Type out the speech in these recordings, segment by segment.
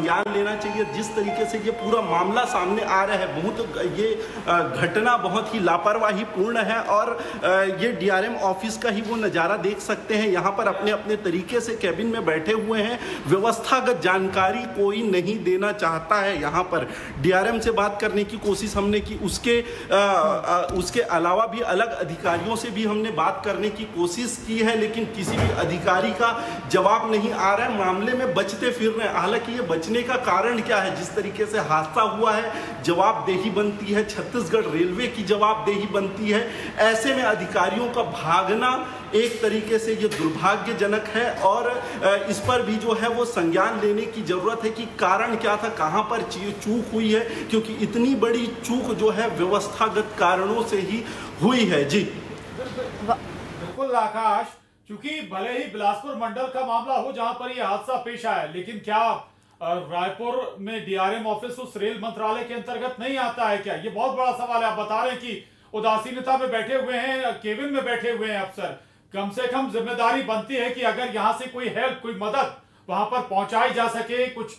ज्ञान लेना चाहिए। जिस तरीके से ये पूरा मामला सामने आ रहा है, बहुत ये घटना बहुत ही लापरवाही पूर्ण है और ये डीआरएम ऑफिस का ही वो नज़ारा देख सकते हैं। यहाँ पर अपने अपने तरीके से कैबिन में बैठे हुए हैं, व्यवस्थागत जानकारी कोई नहीं देना चाहता है। यहाँ पर डीआरएम से बात करने की कोशिश हमने की, उसके अलावा भी अलग अधिकारियों से भी हमने बात करने की कोशिश की है, लेकिन किसी भी अधिकारी का जवाब नहीं आ रहा है। मामले में बचते फिर रहे हैं। हालांकि ये बचने का कारण क्या है? जिस तरीके से हादसा हुआ है, जवाबदेही बनती है, छत्तीसगढ़ रेलवे की जवाबदेही बनती है। ऐसे में अधिकारियों का भागना एक तरीके से ये दुर्भाग्यजनक है और इस पर भी जो है वो संज्ञान लेने की जरूरत है कि कारण क्या था, कहां पर चूक हुई है, क्योंकि इतनी बड़ी चूक जो है व्यवस्थागत कारणों से ही हुई है। जी बिल्कुल आकाश, क्योंकि भले ही बिलासपुर मंडल का मामला हो जहां पर यह हादसा पेश आया, लेकिन क्या रायपुर में डीआरएम ऑफिस उस रेल मंत्रालय के अंतर्गत नहीं आता है क्या? ये बहुत बड़ा सवाल है। आप बता रहे हैं कि उदासीनता में बैठे हुए हैं, केबिन में बैठे हुए हैं अफसर। कम से कम जिम्मेदारी बनती है कि अगर यहां से कोई हेल्प, कोई मदद वहां पर पहुंचाई जा सके। कुछ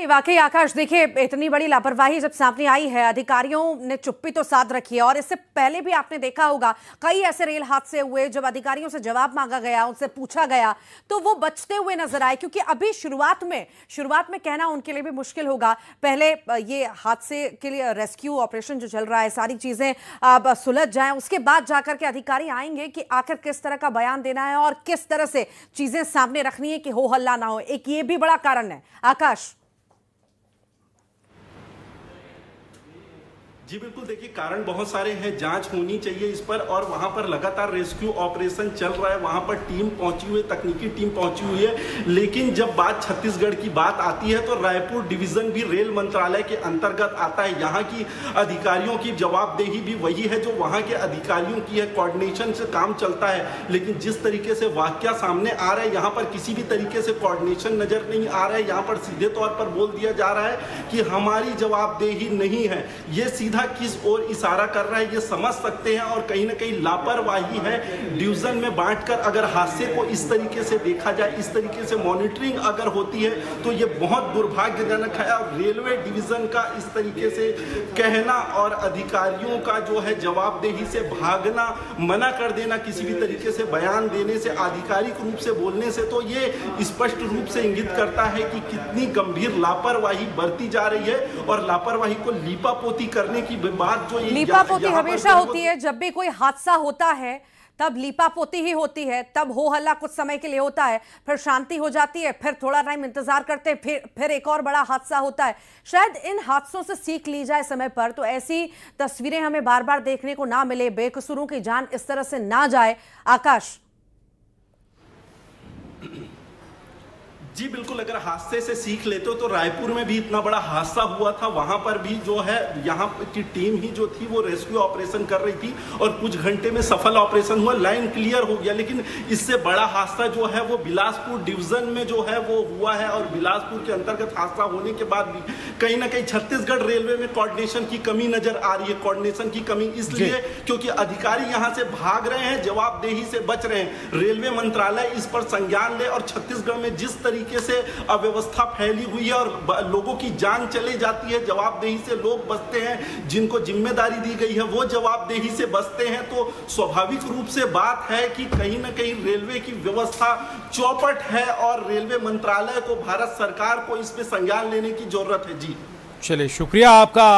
वाकई आकाश, देखिए इतनी बड़ी लापरवाही जब सामने आई है, अधिकारियों ने चुप्पी तो साध रखी है। और इससे पहले भी आपने देखा होगा कई ऐसे रेल हादसे हुए जब अधिकारियों से जवाब मांगा गया, उनसे पूछा गया तो वो बचते हुए नजर आए। क्योंकि अभी शुरुआत में कहना उनके लिए भी मुश्किल होगा। पहले ये हादसे के लिए रेस्क्यू ऑपरेशन जो चल रहा है, सारी चीजें अब सुलझ जाएं, उसके बाद जाकर के अधिकारी आएंगे कि आखिर किस तरह का बयान देना है और किस तरह से चीजें सामने रखनी है कि हो हल्ला ना हो। एक ये भी बड़ा कारण है आकाश। जी बिल्कुल, देखिए कारण बहुत सारे हैं, जांच होनी चाहिए इस पर और वहां पर लगातार रेस्क्यू ऑपरेशन चल रहा है। वहां पर टीम पहुंची हुई है, तकनीकी टीम पहुंची हुई है। लेकिन जब बात छत्तीसगढ़ की बात आती है तो रायपुर डिवीजन भी रेल मंत्रालय के अंतर्गत आता है। यहाँ की अधिकारियों की जवाबदेही भी वही है जो वहाँ के अधिकारियों की है, कोऑर्डिनेशन से काम चलता है। लेकिन जिस तरीके से वाकया सामने आ रहा है, यहाँ पर किसी भी तरीके से कोऑर्डिनेशन नजर नहीं आ रहा है। यहाँ पर सीधे तौर पर बोल दिया जा रहा है कि हमारी जवाबदेही नहीं है। ये सीधा किस ओर इशारा कर रहा है ये समझ सकते हैं और कहीं ना कहीं लापरवाही है। डिवीजन में बांटकर अगर हादसे को इस तरीके से देखा जाए, इस तरीके से मॉनिटरिंग अगर होती है तो ये बहुत दुर्भाग्यजनक है। और रेलवे डिवीजन का इस तरीके से कहना और अधिकारियों का जो है जवाबदेही से भागना, मना कर देना किसी भी तरीके से बयान देने से, आधिकारिक रूप से बोलने से, तो ये स्पष्ट रूप से इंगित करता है कि कितनी गंभीर लापरवाही बरती जा रही है। और लापरवाही को लीपापोती करने की बात जो लीपापोती हमेशा होती है। जब भी कोई हादसा होता है तब लीपापोती ही होती है, तब हो हल्ला कुछ समय के लिए होता है, फिर शांति हो जाती है, फिर थोड़ा टाइम इंतजार करते हैं, फिर एक और बड़ा हादसा होता है। शायद इन हादसों से सीख ली जाए समय पर, तो ऐसी तस्वीरें हमें बार बार देखने को ना मिले, बेकसूरों की जान इस तरह से ना जाए। आकाश जी बिल्कुल, अगर हादसे से सीख लेते हो तो रायपुर में भी इतना बड़ा हादसा हुआ था, वहां पर भी जो है यहाँ की टीम ही जो थी वो रेस्क्यू ऑपरेशन कर रही थी और कुछ घंटे में सफल ऑपरेशन हुआ, लाइन क्लियर हो गया। लेकिन इससे बड़ा हादसा जो है वो बिलासपुर डिवीजन में जो है वो हुआ है। और बिलासपुर के अंतर्गत हादसा होने के बाद भी कहीं ना कहीं छत्तीसगढ़ रेलवे में कोऑर्डिनेशन की कमी नजर आ रही है। कोऑर्डिनेशन की कमी इसलिए क्योंकि अधिकारी यहाँ से भाग रहे हैं, जवाबदेही से बच रहे हैं। रेलवे मंत्रालय इस पर संज्ञान ले और छत्तीसगढ़ में जिस तरीके से अव्यवस्था फैली हुई है और लोगों की जान चली जाती है, जवाबदेही से लोग बचते हैं, जिनको जिम्मेदारी दी गई है वो जवाबदेही से बचते हैं, तो स्वाभाविक रूप से बात है कि कहीं ना कहीं रेलवे की व्यवस्था चौपट है और रेलवे मंत्रालय को, भारत सरकार को इस पे संज्ञान लेने की जरूरत है। जी चलिए, शुक्रिया आपका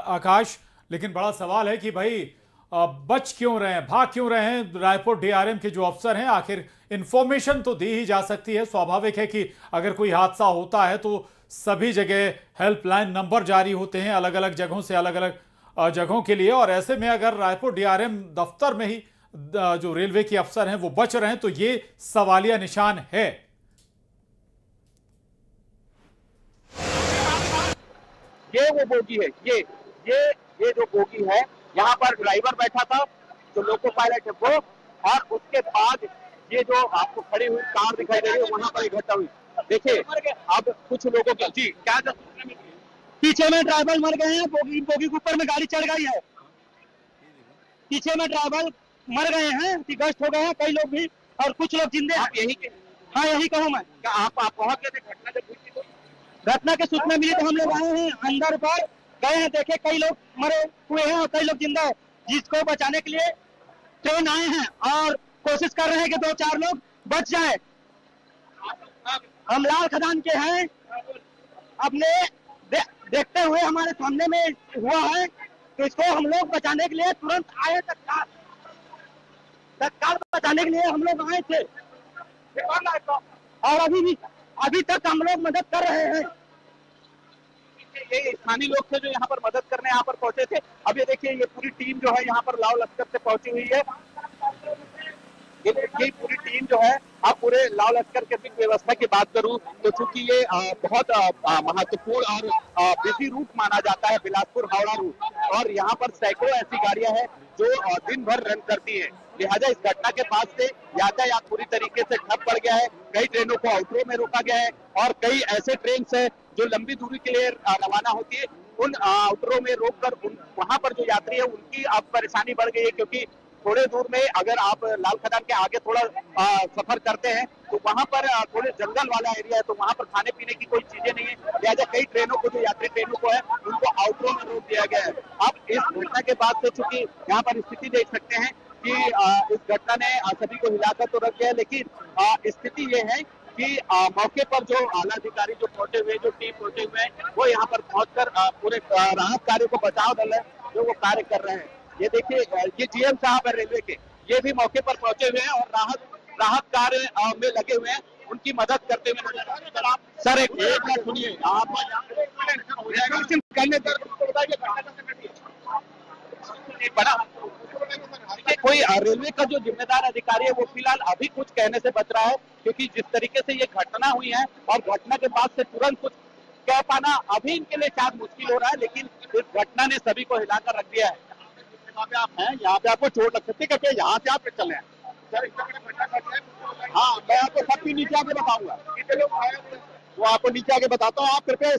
आकाश। लेकिन बड़ा सवाल है कि भाई बच क्यों रहे हैं, भाग क्यों रहे हैं रायपुर डीआरएम के जो अफसर हैं? आखिर इंफॉर्मेशन तो दी ही जा सकती है। स्वाभाविक है कि अगर कोई हादसा होता है तो सभी जगह हेल्पलाइन नंबर जारी होते हैं, अलग अलग जगहों से अलग अलग जगहों के लिए। और ऐसे में अगर रायपुर डीआरएम दफ्तर में ही जो रेलवे के अफसर हैं वो बच रहे हैं तो ये सवालिया निशान है। ये वो बोगी है, ये जो बोगी है, यहाँ पर ड्राइवर बैठा था, जो लोको पायलट है वो, और उसके बाद ये जो आपको खड़ी हुई कार दिखाई दे रही है वहां पर एक घटना हुई। देखिए अब कुछ लोगों की जी क्या पीछे में ड्राइवर मर गए हैं, बोगी के ऊपर में गाड़ी चढ़ गई है। पीछे में ड्राइवर मर गए हैं, क्षतिग्रस्त हो गए हैं, कई लोग भी, और कुछ लोग जिंदे हैं। यही के हाँ, यही कहूँ मैं। क्या आप वहाँ गए थे घटना जब हुई थी तो? घटना के सूचना मिली तो हम लोग आए हैं, अंदर पर गए हैं, देखे कई लोग मरे हुए हैं और कई लोग जिंदा है, जिसको बचाने के लिए ट्रेन आए हैं और कोशिश कर रहे हैं कि 2-4 लोग बच जाए। हम लाल खदान के हैं, अपने देखते हुए हमारे सामने में हुआ है, तो इसको हम लोग बचाने के लिए तुरंत आए, तत्काल बचाने के लिए हम लोग आए थे, और अभी तक हम लोग मदद कर रहे हैं। ये स्थानीय लोग थे जो यहाँ पर मदद करने यहाँ पर पहुंचे थे। अब ये देखिए, ये पूरी टीम जो है यहाँ पर लाव लश्कर से पहुंची हुई है। ये देखिए पूरी टीम जो है, आप पूरे लाव लश्कर के भी व्यवस्था की बात करूं तो चूंकि ये बहुत महत्वपूर्ण और बिजी रूट माना जाता है, बिलासपुर हावड़ा रूट, और यहाँ पर सैकड़ों ऐसी गाड़ियां हैं जो दिन भर रन करती है। लिहाजा इस घटना के बाद से यातायात पूरी तरीके से ठप पड़ गया है। कई ट्रेनों को आउटरो में रोका गया है और कई ऐसे ट्रेन है जो लंबी दूरी के लिए रवाना होती है, उन आउटरो में रोककर वहां पर जो यात्री है उनकी अब परेशानी बढ़ गई है, क्योंकि थोड़े दूर में अगर आप लाल खदान के आगे थोड़ा सफर करते हैं तो वहां पर थोड़े जंगल वाला एरिया है, तो वहां पर खाने पीने की कोई चीजें नहीं है। लिहाजा कई ट्रेनों को, जो यात्री ट्रेनों को है, उनको आउटरो में रोक दिया गया है। अब इस घटना के बाद से चूंकि यहाँ पर स्थिति देख सकते हैं कि इस घटना ने सभी को हिलाकर तो रख दिया है, लेकिन स्थिति ये है कि मौके पर जो आला अधिकारी जो पहुंचे हुए, जो टीम पहुंचे हुए हैं, वो यहाँ पर पहुंचकर पूरे राहत कार्य को, बचाव दल है जो वो कार्य कर रहे हैं। ये देखिए, ये जीएम साहब है रेलवे के, ये भी मौके पर पहुंचे हुए हैं और राहत कार्य में लगे हुए हैं, उनकी मदद करते हुए नजर आ रहे हैं। सर एक बात सुनिए, आप बड़ा कोई रेलवे का जो जिम्मेदार अधिकारी है वो फिलहाल अभी कुछ कहने से बच रहा है, क्योंकि जिस तरीके से ये घटना हुई है और घटना के बाद से तुरंत कुछ कह पाना अभी इनके लिए शायद मुश्किल हो रहा है, लेकिन इस घटना ने सभी को हिलाकर रख दिया है। यहाँ पे आप हैं, यहाँ पे आपको चोट लग सकती है, कृपया यहाँ से आप चल रहे हैं। हाँ, मैं आपको सबकी नीचे आके बताऊंगा, वो आपको नीचे आके बताता हूँ। आप कृपया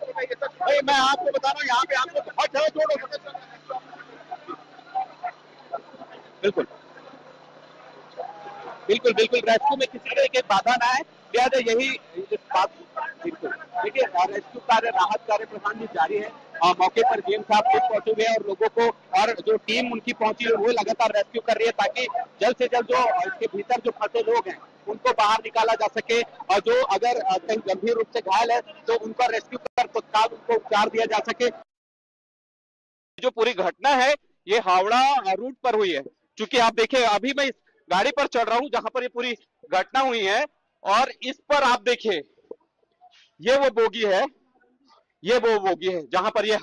भाई, मैं आपको बता रहा हूँ, यहाँ पे आपको बहुत ज्यादा चोट हो सकती है। बिल्कुल बिल्कुल बिल्कुल, रेस्क्यू में किसी तरह की बाधा ना है, लिहाजा यही इस बात। बिल्कुल देखिए, रेस्क्यू कार्य, राहत कार्य प्रधान जी जारी है। मौके पर जीएम साहब खुद पहुंचे हुए हैं और लोगों को, और जो टीम उनकी पहुंची है वो लगातार रेस्क्यू कर रही है, ताकि जल्द से जल्द जो इसके भीतर जो फंसे लोग हैं उनको बाहर निकाला जा सके, और जो अगर कहीं गंभीर रूप से घायल है तो उनका रेस्क्यू कर तत्काल उनको उपचार दिया जा सके। जो पूरी घटना है ये हावड़ा रूट पर हुई है। चूंकि आप देखिए, अभी मैं इस गाड़ी पर चढ़ रहा हूँ जहां पर ये पूरी घटना हुई है, और इस पर आप देखिए, ये वो बोगी है, ये वो बोगी है जहां पर ये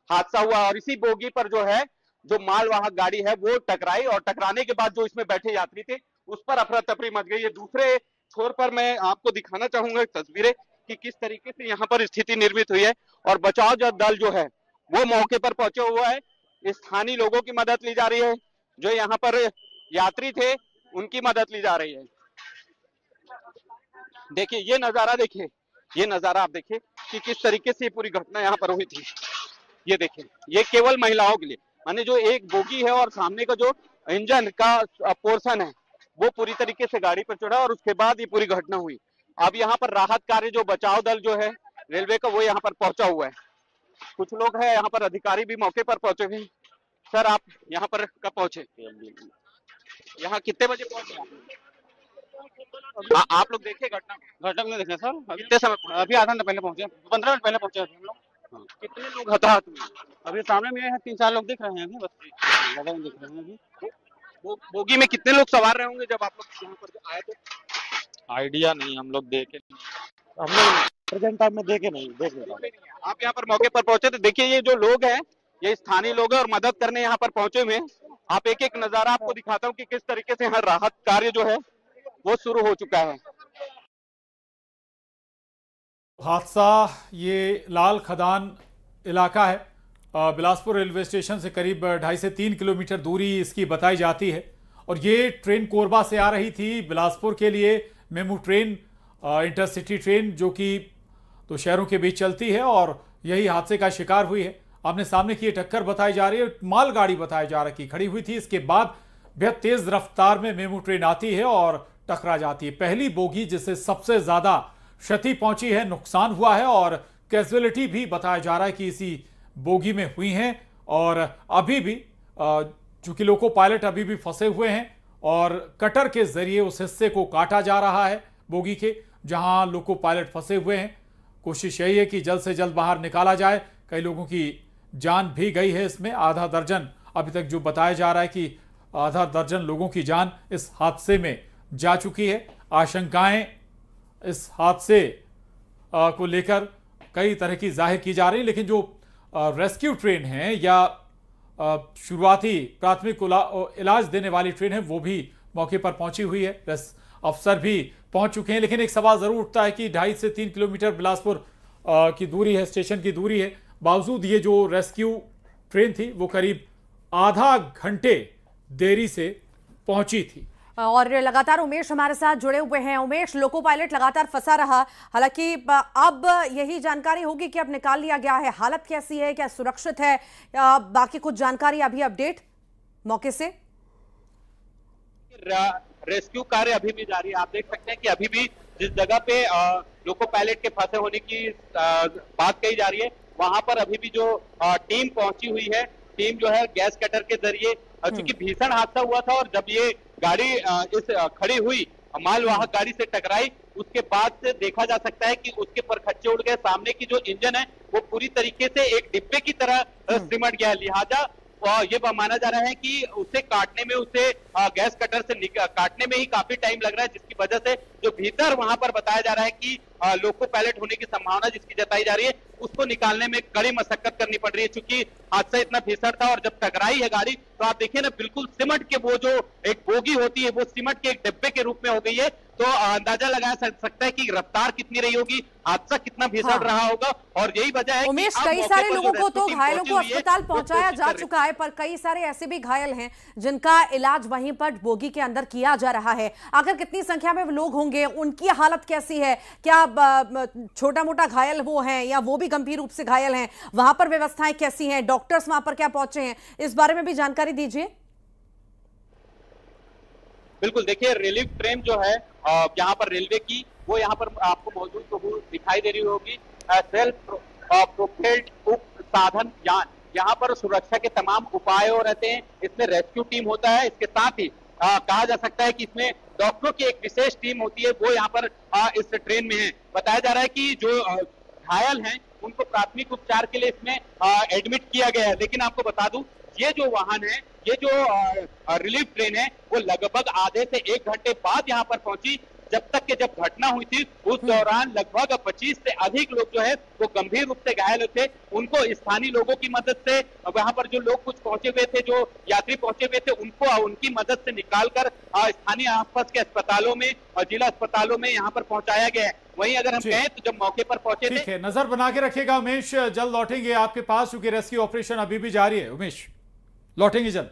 हादसा हुआ, और इसी बोगी पर जो है, जो मालवाहक गाड़ी है वो टकराई, और टकराने के बाद जो इसमें बैठे यात्री थे उस पर अफरा तफरी मच गई। ये दूसरे छोर पर मैं आपको दिखाना चाहूंगा तस्वीरें कि किस तरीके से यहाँ पर स्थिति निर्मित हुई है, और बचाव दल जो है वो मौके पर पहुंचे हुआ है। स्थानीय लोगों की मदद ली जा रही है, जो यहाँ पर यात्री थे उनकी मदद ली जा रही है। देखिए ये नजारा, देखिए ये नजारा आप देखिए कि किस तरीके से पूरी घटना यहाँ पर हुई थी। ये देखिए, ये केवल महिलाओं के लिए, माने जो एक बोगी है और सामने का जो इंजन का पोर्शन है वो पूरी तरीके से गाड़ी पर चढ़ा, और उसके बाद ये पूरी घटना हुई। अब यहाँ पर राहत कार्य, जो बचाव दल जो है रेलवे का, वो यहाँ पर पहुंचा हुआ है। कुछ लोग हैं यहाँ पर, अधिकारी भी मौके पर पहुंचे हुए हैं। सर आप यहाँ पर कब पहुंचे? यहाँ कितने बजे पहुंचे आप लोग? देखे घटना में देखे सर, कितने समय? अभी आधा घंटा पहले पहुंचे, 15 मिनट पहले पहुंचे हम लोग। कितने लोग हताहत हुए? अभी सामने में है 3-4 लोग दिख रहे हैं, अभी बस ज्यादा दिख रहे हैं अभी। बोगी में कितने लोग सवार रहे होंगे जब आप लोग यहाँ पर आए? तो आइडिया नहीं, हम लोग देखे, हम लोग प्रेजेंट टाइम में देखे नहीं, आप यहाँ पर मौके पर पहुंचे तो देखिए, ये जो लोग हैं ये स्थानीय लोग हैं और मदद करने यहाँ पर पहुंचे हुए हैं। आप एक एक नजारा आपको दिखाता हूँ कि किस तरीके से यहाँ राहत कार्य जो है वो शुरू हो चुका है। हादसा ये लाल खदान इलाका है, बिलासपुर रेलवे स्टेशन से करीब 2.5 से 3 किलोमीटर दूरी इसकी बताई जाती है, और ये ट्रेन कोरबा से आ रही थी बिलासपुर के लिए। मेमू ट्रेन, इंटरसिटी ट्रेन, जो कि 2 शहरों के बीच चलती है, और यही हादसे का शिकार हुई है। आमने सामने की ये टक्कर बताई जा रही है, मालगाड़ी बताई जा रही है खड़ी हुई थी। इसके बाद बेहद तेज रफ्तार में मेमू ट्रेन आती है और टकरा जाती है। पहली बोगी जिससे सबसे ज्यादा क्षति पहुंची है, नुकसान हुआ है और कैजुअलिटी भी बताया जा रहा है कि इसी बोगी में हुई हैं। और अभी भी चूंकि लोको पायलट अभी भी फंसे हुए हैं और कटर के जरिए उस हिस्से को काटा जा रहा है बोगी के जहां लोको पायलट फंसे हुए हैं। कोशिश यही है कि जल्द से जल्द बाहर निकाला जाए। कई लोगों की जान भी गई है इसमें, आधा दर्जन अभी तक जो बताया जा रहा है कि आधा दर्जन लोगों की जान इस हादसे में जा चुकी है। आशंकाएं इस हादसे को लेकर कई तरह की जाहिर की जा रही है, लेकिन जो रेस्क्यू ट्रेन है या शुरुआती प्राथमिक इलाज देने वाली ट्रेन है वो भी मौके पर पहुंची हुई है, अफसर भी पहुंच चुके हैं। लेकिन एक सवाल जरूर उठता है कि 2.5 से 3 किलोमीटर बिलासपुर की दूरी है, स्टेशन की दूरी है, बावजूद ये जो रेस्क्यू ट्रेन थी वो करीब आधा घंटे देरी से पहुंची थी। और लगातार उमेश हमारे साथ जुड़े हुए हैं। उमेश, लोको पायलट लगातार फंसा रहा, हालांकि अब यही जानकारी होगी कि अब निकाल लिया गया है। हालत कैसी है, क्या सुरक्षित है, बाकी कुछ जानकारी अभी अपडेट मौके से? रेस्क्यू कार्य अभी भी जारी है। आप देख सकते हैं कि अभी भी जिस जगह पे लोको पायलट के फंसे होने की बात कही जा रही है वहां पर अभी भी जो टीम पहुंची हुई है, टीम जो है गैस कटर के जरिए, चूंकि भीषण हादसा हुआ था और जब ये गाड़ी इस खड़ी हुई मालवाहक गाड़ी से टकराई उसके बाद से देखा जा सकता है कि उसके परखच्चे उड़ गए। सामने की जो इंजन है वो पूरी तरीके से एक डिब्बे की तरह सिमट गया। लिहाजा ये माना जा रहा है कि उसे काटने में, उसे गैस कटर से काटने में ही काफी टाइम लग रहा है, जिसकी वजह से जो भीतर वहां पर बताया जा रहा है कि लोको पायलट होने की संभावना जिसकी जताई जा रही है उसको निकालने में कड़ी मशक्कत करनी पड़ रही है। चूंकि हादसा इतना भीषण था और जब टकराई है गाड़ी तो आप देखिए ना, बिल्कुल सिमट के वो जो एक बोगी होती है वो सिमट के एक डिब्बे के रूप में हो गई है। तो अंदाजा लगाया सकता है कि रफ्तार कितनी रही होगी, हादसा कितना भीषण रहा होगा। और यही वजह है उमेश, कई सारे लोगों को तो घायलों को अस्पताल पहुंचाया जा चुका है, पर कई सारे ऐसे भी घायल हैं जिनका इलाज वहीं पर बोगी के अंदर किया जा रहा है। आखिर कितनी संख्या में लोग होंगे, उनकी हालत कैसी है, क्या छोटा मोटा घायल वो हैं या वो भी गंभीर रूप से घायल हैं, वहां पर व्यवस्थाएं कैसी हैं, डॉक्टर्स वहां पर क्या पहुंचे हैं, इस बारे में भी जानकारी दीजिए। बिल्कुल, देखिए रिलीफ ट्रेन जो है यहाँ पर रेलवे की वो यहाँ पर आपको मौजूद तो दिखाई दे रही होगी। सेल्फ प्रोपेल्ड उप साधन यान, यहाँ पर सुरक्षा के तमाम उपाय रहते हैं। इसमें रेस्क्यू टीम होता है, इसके साथ ही कहा जा सकता है कि इसमें डॉक्टरों की एक विशेष टीम होती है, वो यहाँ पर इस ट्रेन में है। बताया जा रहा है कि जो घायल हैं उनको प्राथमिक उपचार के लिए इसमें एडमिट किया गया है। लेकिन आपको बता दूं, ये जो वाहन है, ये जो रिलीफ ट्रेन है वो लगभग आधे से 1 घंटे बाद यहाँ पर पहुंची। जब तक के जब घटना हुई थी उस दौरान लगभग 25 से अधिक लोग जो है वो गंभीर रूप से घायल थे। उनको स्थानीय लोगों की मदद से, वहां पर जो लोग कुछ पहुंचे हुए थे, जो यात्री पहुंचे हुए थे, उनको उनकी मदद से निकालकर स्थानीय आसपास के अस्पतालों में और जिला अस्पतालों में यहाँ पर पहुंचाया गया है। वहीं अगर हम कहें तो जब मौके पर पहुंचे थे। ठीक है, नजर बना के रखिएगा उमेश, जल्द लौटेंगे आपके पास क्योंकि रेस्क्यू ऑपरेशन अभी भी जारी है। उमेश, लौटेंगे जल्द।